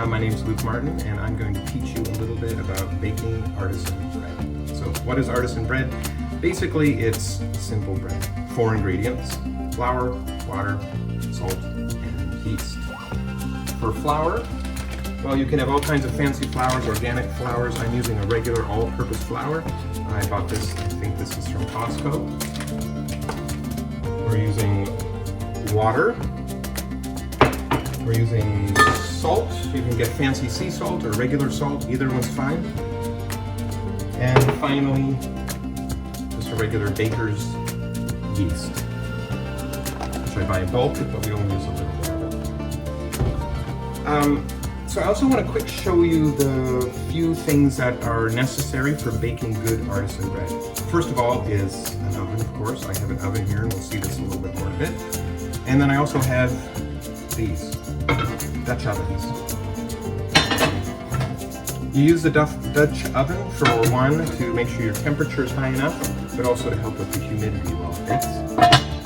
My name is Luke Martin, and I'm going to teach you a little bit about baking artisan bread. So what is artisan bread? Basically, it's simple bread. 4 ingredients: flour, water, salt, and yeast. For flour, well, you can have all kinds of fancy flours, organic flours. I'm using a regular all-purpose flour. I bought this, I think this is from Costco. We're using water. We're using salt. You can get fancy sea salt or regular salt, either one's fine. And finally, just a regular baker's yeast, which I buy in bulk, but we only use a little bit of it. So I also want to quick show you the few things that are necessary for baking good artisan bread. First of all is an oven, of course. I have an oven here, and we'll see this a little bit more in a bit. And then I also have these Dutch ovens. You use the Dutch oven for one, to make sure your temperature is high enough, but also to help with the humidity while it bakes.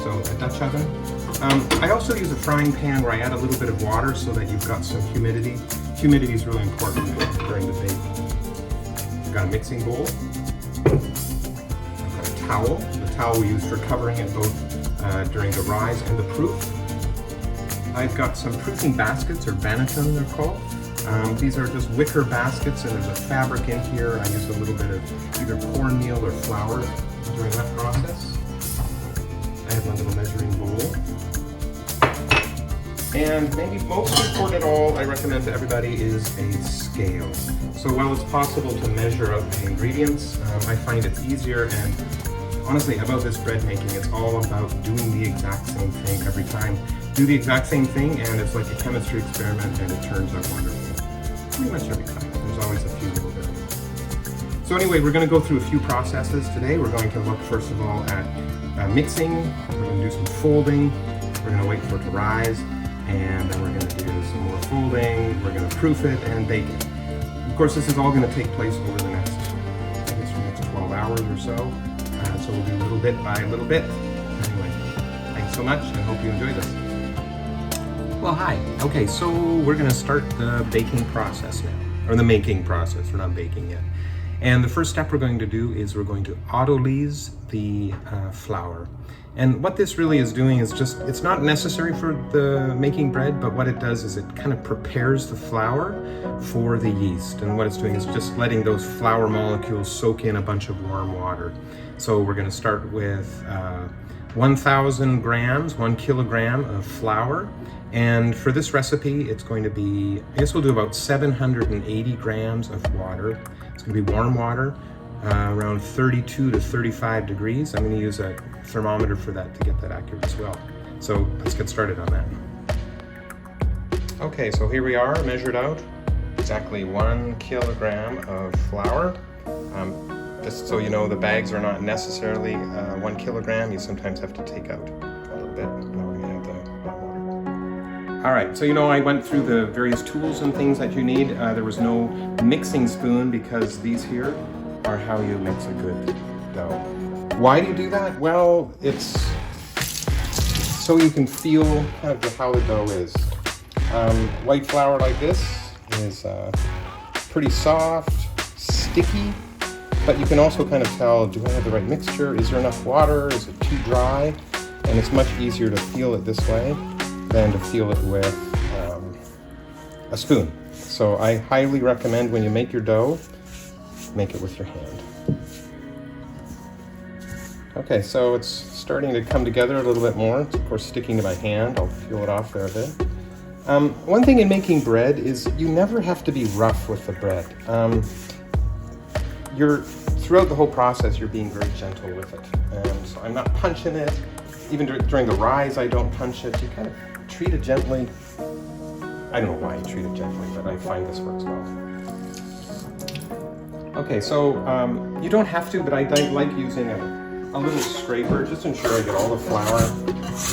So a Dutch oven. I also use a frying pan where I add a little bit of water so that you've got some humidity. Humidity is really important during the bake. I've got a mixing bowl. I've got a towel. The towel we use for covering it both during the rise and the proof. I've got some proofing baskets, or banneton they're called. These are just wicker baskets, and there's a fabric in here. I use a little bit of either cornmeal or flour during that process. I have my little measuring bowl. And maybe most important of all, I recommend to everybody, is a scale. So while it's possible to measure out the ingredients, I find it's easier, and honestly, about this bread making, it's all about doing the exact same thing every time. Do the exact same thing, and it's like a chemistry experiment, and it turns out wonderful. Pretty much every time. There's always a few little variables. So anyway, we're going to go through a few processes today. We're going to look first of all at mixing. We're going to do some folding. We're going to wait for it to rise, and then we're going to do some more folding. We're going to proof it and bake it. Of course, this is all going to take place over the next, I guess, the next 12 hours or so. So we'll do little bit by little bit. Anyway, thanks so much, and hope you enjoy this. Well, hi. Okay, so we're going to start the baking process now, or the making process. We're not baking yet. And the first step we're going to do is we're going to autolyse the flour. And what this really is doing is just, it's not necessary for the making bread, but what it does is it kind of prepares the flour for the yeast. And what it's doing is just letting those flour molecules soak in a bunch of warm water. So we're going to start with 1,000 grams, 1 kilogram of flour. And for this recipe, it's going to be, I guess we'll do about 780 grams of water. It's going to be warm water, around 32 to 35 degrees. I'm going to use a thermometer for that to get that accurate as well. So let's get started on that. Okay, so here we are, measured out. Exactly 1 kilogram of flour. Just so you know, the bags are not necessarily 1 kilogram. You sometimes have to take out a little bit. All right, so you know, I went through the various tools and things that you need. There was no mixing spoon because these here are how you mix a good dough. Why do you do that? Well, it's so you can feel kind of how the dough is. White flour like this is pretty soft, sticky, but you can also kind of tell, do I have the right mixture? Is there enough water? Is it too dry? And it's much easier to feel it this way than to feel it with a spoon. So I highly recommend when you make your dough, make it with your hand. Okay, so it's starting to come together a little bit more. It's of course sticking to my hand. I'll peel it off there a bit. One thing in making bread is you never have to be rough with the bread. Throughout the whole process, you're being very gentle with it. So I'm not punching it. Even during the rise, I don't punch it. You kind of treat it gently. I don't know why you treat it gently, but I find this works well. Okay, so you don't have to, but I like using a little scraper just to ensure I get all the flour.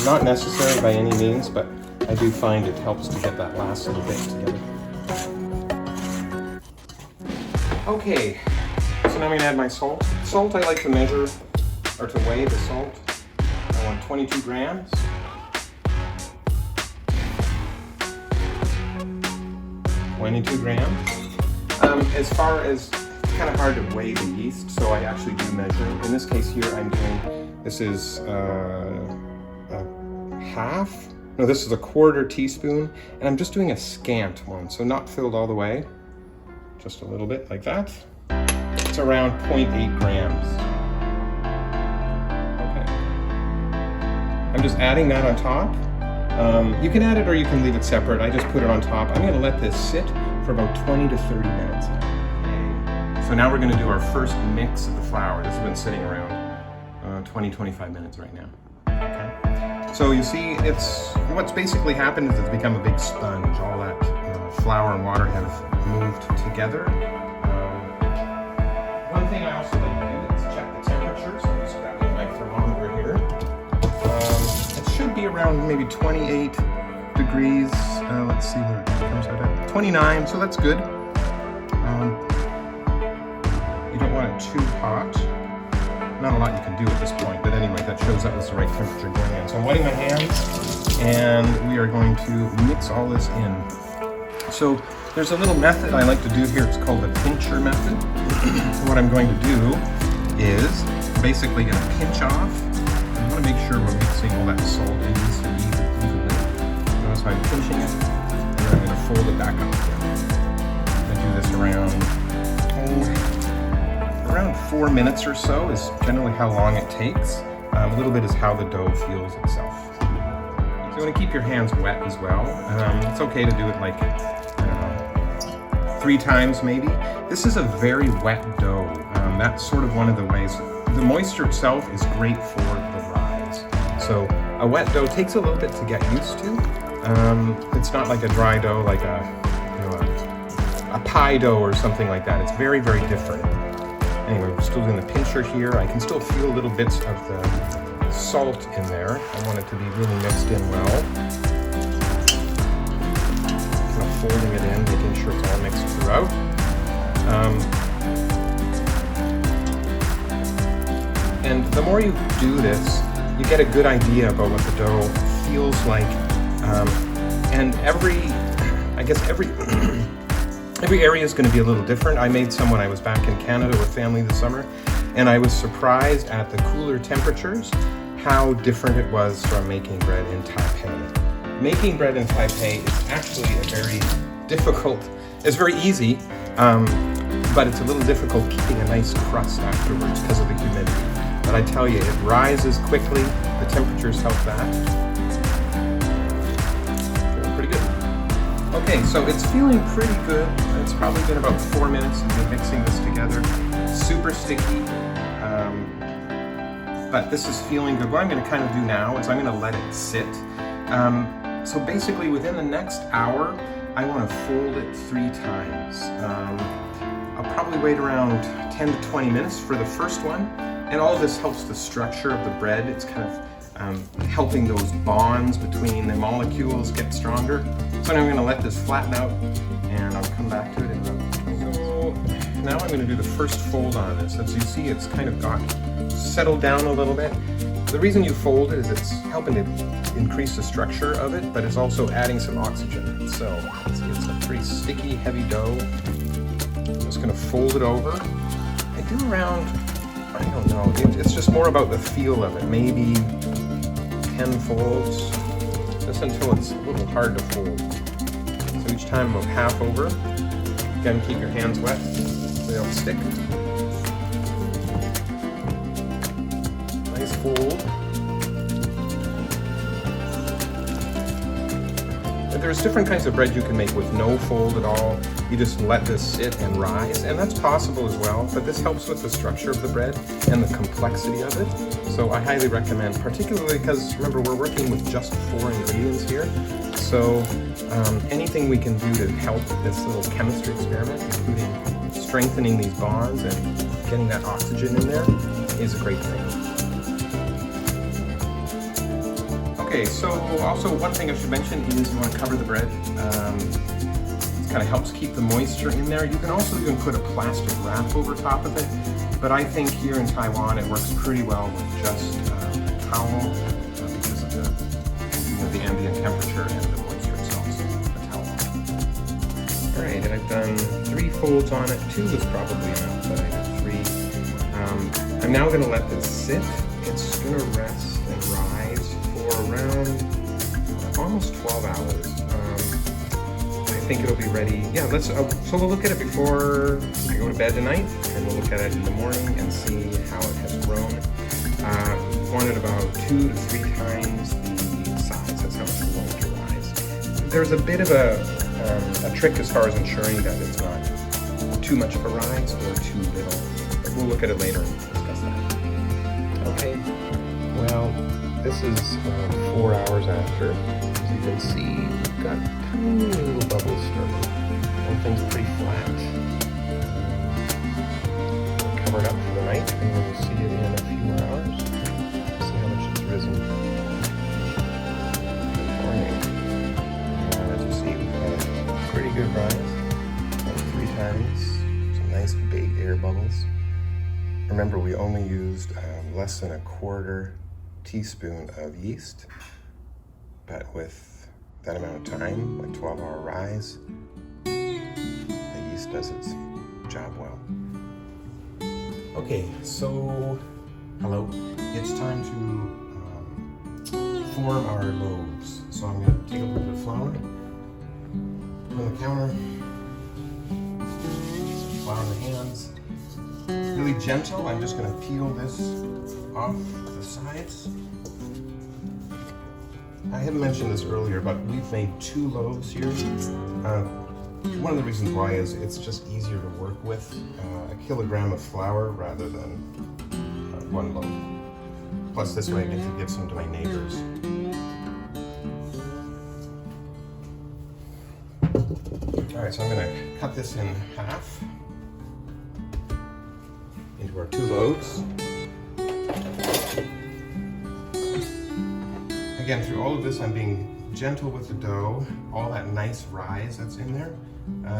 Not necessary by any means, but I do find it helps to get that last little bit together. Okay, so now I'm going to add my salt. Salt I like to measure, or to weigh the salt. I want 22 grams. 22 grams. As far as, it's kind of hard to weigh the yeast, so I actually do measure. In this case here, I'm doing, this is this is a 1/4 teaspoon, and I'm just doing a scant one, so not filled all the way, just a little bit like that. It's around 0.8 grams. Okay. I'm just adding that on top. You can add it or you can leave it separate. I just put it on top. I'm gonna let this sit for about 20 to 30 minutes. Okay. So now we're gonna do our first mix of the flour. This has been sitting around 20-25 minutes right now. Okay. So you see, what's basically happened is it's become a big sponge. All that flour and water have moved together. One thing I also like to do is check the temperature. So I'm just grabbing my thermometer here. It should be around maybe 28 degrees. Let's see where it comes out at. 29, so that's good. You don't want it too hot. Not a lot you can do at this point, but anyway, that shows that was the right temperature going in. So I'm wetting my hands, and we are going to mix all this in. So there's a little method I like to do here. It's called the pincher method. So what I'm going to do is basically going to pinch off. I want to make sure we're mixing all that salt in evenly. So I'm pinching it, and then I'm going to fold it back up again. I do this around 4 minutes or so is generally how long it takes. A little bit is how the dough feels itself. So you want to keep your hands wet as well. It's okay to do it like, I don't know, 3 times maybe. This is a very wet dough. That's sort of one of the ways. The moisture itself is great for the rise. So a wet dough takes a little bit to get used to. It's not like a dry dough, like a pie dough or something like that. It's very, very different. Anyway, we're still doing the pincher here. I can still feel little bits of the salt in there. I want it to be really mixed in well. Kind of folding it in, making sure it's all mixed throughout. And the more you do this, you get a good idea about what the dough feels like. And every area is going to be a little different. I made some when I was back in Canada with family this summer, and I was surprised at the cooler temperatures, how different it was from making bread in Taipei. Making bread in Taipei is actually it's very easy, but it's a little difficult keeping a nice crust afterwards because of the humidity. But I tell you, it rises quickly, the temperatures help that. Okay, so it's feeling pretty good. It's probably been about 4 minutes since we're mixing this together. Super sticky, but this is feeling good. What I'm going to kind of do now is I'm going to let it sit. So basically within the next hour, I want to fold it 3 times. I'll probably wait around 10 to 20 minutes for the first one, and all of this helps the structure of the bread. It's kind of helping those bonds between the molecules get stronger. So now I'm going to let this flatten out, and I'll come back to it in about 20 minutes. So now I'm going to do the first fold on this. As you see, it's kind of got settled down a little bit. The reason you fold it is it's helping to increase the structure of it, but it's also adding some oxygen. So let's see, it's a pretty sticky, heavy dough. I'm just going to fold it over. I do around, I don't know, it's just more about the feel of it. Maybe 10 folds, just until it's a little hard to fold. So each time about half over. Again, keep your hands wet so they don't stick. Nice fold. There's different kinds of bread you can make with no fold at all. You just let this sit and rise, and that's possible as well, but this helps with the structure of the bread and the complexity of it. So I highly recommend, particularly because remember we're working with just 4 ingredients here. So anything we can do to help this little chemistry experiment, including strengthening these bonds and getting that oxygen in there, is a great thing. Okay, so also one thing I should mention is you want to cover the bread. It kind of helps keep the moisture in there. You can also even put a plastic wrap over top of it, but I think here in Taiwan it works pretty well with just a towel because of the ambient temperature and the moisture itself. So a towel. All right, folds on it. 2 is probably enough, but I did 3. I'm now going to let this sit. It's going to rest and rise for around almost 12 hours. I think it'll be ready. Yeah, so we'll look at it before I go to bed tonight, and we'll look at it in the morning and see how it has grown. Wanted about 2 to 3 times the size. That's how much we want it to rise. There's a bit of a trick as far as ensuring that it's not too much of a rise or too little. But we'll look at it later and discuss that. Okay, well, this is 4 hours after. As you can see, we've got tiny little bubbles starting. Everything's pretty flat. We'll cover it up for the night, and we'll see it in a few more hours. See how much it's risen. Good morning. As you see, we've got a pretty good rise. About 3 times. Some nice big air bubbles. Remember, we only used less than a 1/4 teaspoon of yeast, but with that amount of time, like 12-hour rise, the yeast does its job well. Okay, so hello. It's time to form our loaves. So I'm going to take a little bit of flour, put on the counter, flour in the hands. Really gentle. I'm just going to peel this off the sides. I hadn't mentioned this earlier, but we've made 2 loaves here. One of the reasons why is it's just easier to work with 1 kilogram of flour rather than 1 loaf. Plus this way I get to give some to my neighbors. Alright, so I'm going to cut this in half into our 2 loaves. Again, through all of this, I'm being gentle with the dough. All that nice rise that's in there,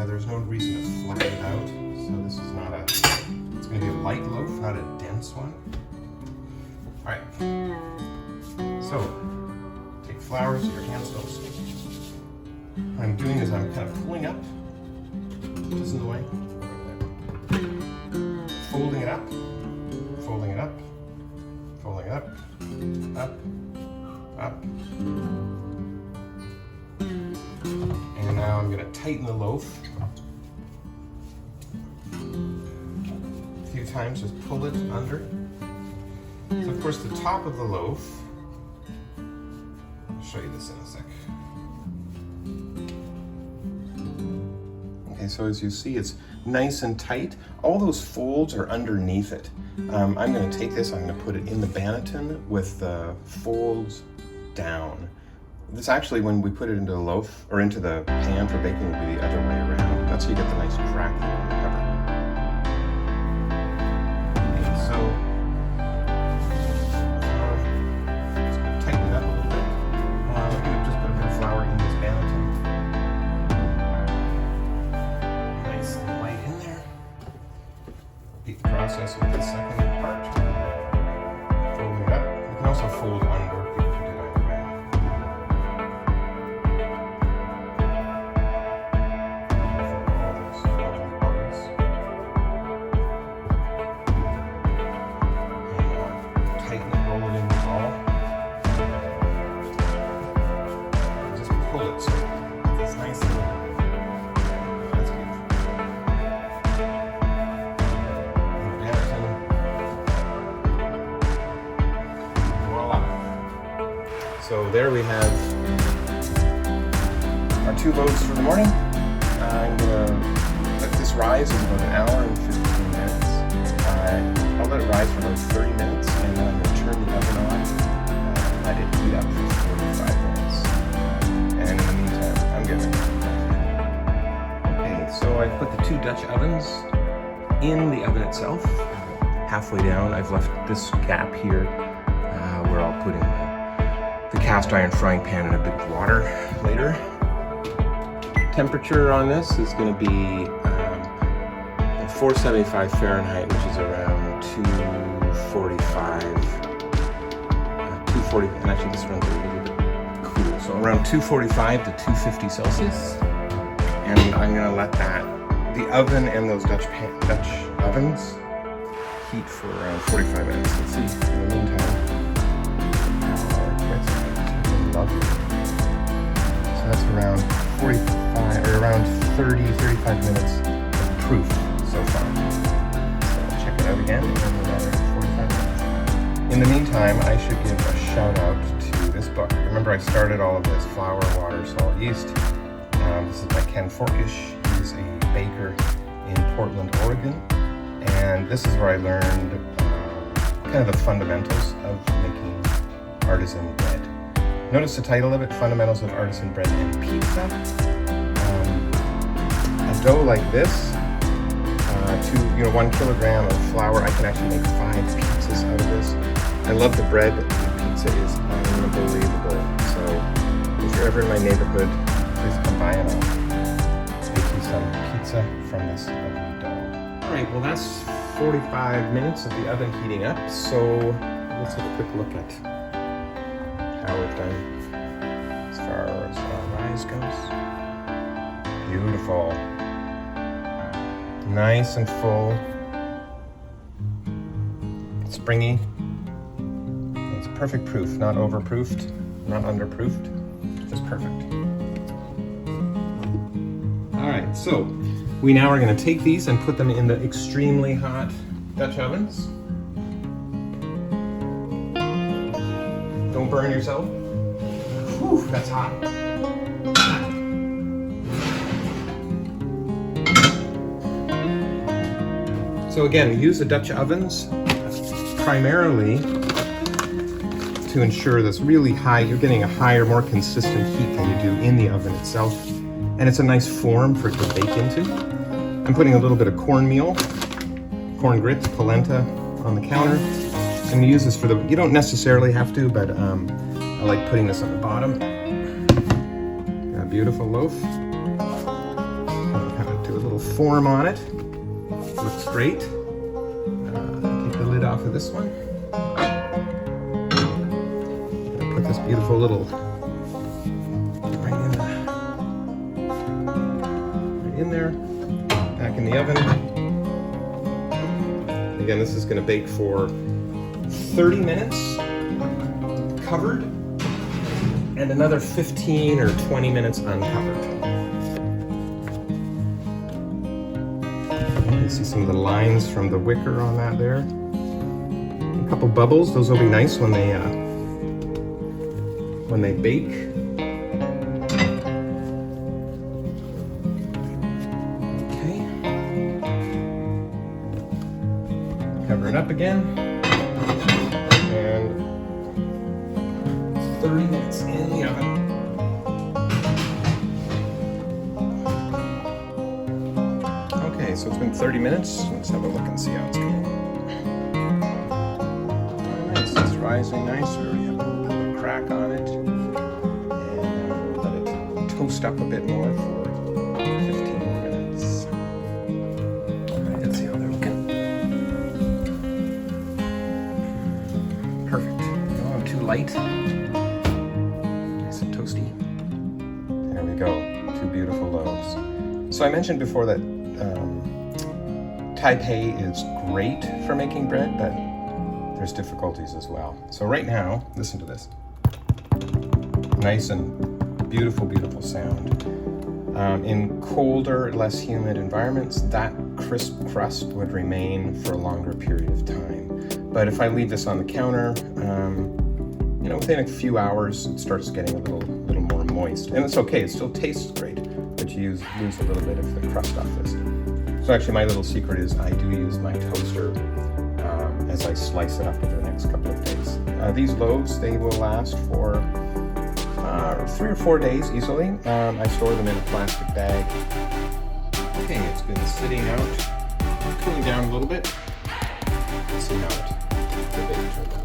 there's no reason to flatten it out. So this is not it's going to be a light loaf, not a dense one. All right. So take flour so your hands don't stick. What I'm doing is I'm kind of pulling up, this in the way, folding it up, folding it up, folding it up, up. And now I'm going to tighten the loaf a few times, just pull it under. So of course the top of the loaf, I'll show you this in a sec. Okay, so as you see, it's nice and tight. All those folds are underneath it. I'm going to take this, I'm going to put it in the banneton with the folds down. This actually, when we put it into the loaf or into the pan for baking, will be the other way around. That's how you get the nice crackling on the cover. Okay, so just going to tighten it up a little bit. I'm going to just put a bit of flour in this banneton. Nice and light in there. Repeat the process with the second part. Folding it up. You can also fold under. So there we have our 2 loaves for the morning. I'm going to let this rise in about 1 hour and 15 minutes. I'll let it rise for about 30 minutes, and then I'm going to turn the oven on and let it heat up for 45 minutes. And in the meantime, I'm going to... Okay, so I put the 2 Dutch ovens in the oven itself. Halfway down, I've left this gap here where I'll put in the cast iron frying pan in a bit of water later. Temperature on this is going to be 475 Fahrenheit, which is around 245, 240, and actually this runs a little bit cool, so around 245 to 250 Celsius. And I'm going to let that the oven and those Dutch ovens heat for around 45 minutes. Let's see, in the meantime, that's lovely. So that's around 45, or around 30-35 minutes of proof so far. So I'll check it out again in another 45 minutes. In the meantime, I should give a shout out to this book. Remember, I started all of this: flour, water, salt, yeast. This is by Ken Forkish. He's a baker in Portland, Oregon. And this is where I learned kind of the fundamentals of making artisan bread. Notice the title of it, Fundamentals of Artisan Bread and Pizza. A dough like this, to 1 kilogram of flour, I can actually make 5 pizzas out of this. I love the bread. The pizza is unbelievable. So if you're ever in my neighborhood, please come by and I'll make you some pizza from this lovely dough. All right, well that's 45 minutes of the oven heating up. So let's have a quick look at how we've done as far as our rise goes. Beautiful. Nice and full. Springy. It's perfect proof, not overproofed, not underproofed. Just perfect. All right, so we now are going to take these and put them in the extremely hot Dutch ovens. Don't burn yourself. Whew, that's hot. So again, we use the Dutch ovens primarily to ensure this really high, you're getting a higher, more consistent heat than you do in the oven itself. And it's a nice form for it to bake into. I'm putting a little bit of cornmeal, corn grits, polenta on the counter. I'm going to use this for the, you don't necessarily have to, but I like putting this on the bottom. Got a beautiful loaf. Kind of do a little form on it. Looks great. Take the lid off of this one. Gonna put this beautiful little right in there. Back in the oven. Again, this is going to bake for 30 minutes covered and another 15 or 20 minutes uncovered. You can see some of the lines from the wicker on that there. A couple bubbles, those will be nice when they bake. Cover it up again, and 30 minutes in the oven. Okay, so it's been 30 minutes. Let's have a look and see how it's going. Alright, so it's rising nice. We already have a little bit of a crack on it. And we'll let it toast up a bit more for 15 more minutes. Alright, let's see how they're looking. Perfect. Oh, too light. Nice and toasty. There we go. 2 beautiful loaves. So I mentioned before that Taipei is great for making bread, but there's difficulties as well. So right now, listen to this. Nice and beautiful, beautiful sound. In colder, less humid environments, that crisp crust would remain for a longer period of time. But if I leave this on the counter, within a few hours, it starts getting a little more moist. And it's okay, it still tastes great, but you lose a little bit of the crust off this. So actually my little secret is I do use my toaster as I slice it up over the next couple of days. These loaves, they will last for 3 or 4 days easily. I store them in a plastic bag. Okay, it's been sitting out, cooling down a little bit. Let's see how the bake turned out.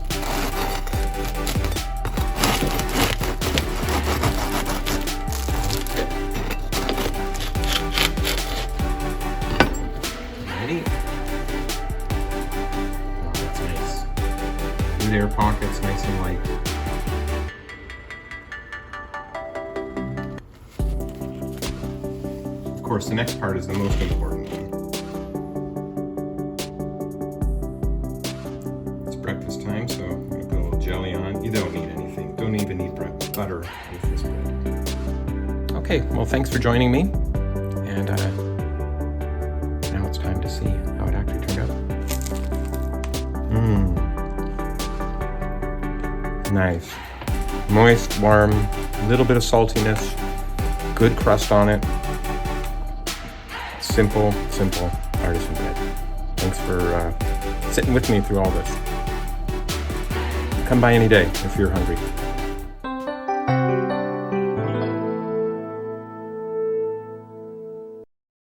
Ready? Oh, that's nice. Good air pockets, nice and light. Of course, the next part is the most important. this time, so I'm going to put a little jelly on. You don't need anything. Don't even need butter with this bread. Okay, well, thanks for joining me. And now it's time to see how it actually turned out. Nice. Moist, warm, a little bit of saltiness, good crust on it. Simple artisan bread. Thanks for sitting with me through all this. Come by any day if you're hungry.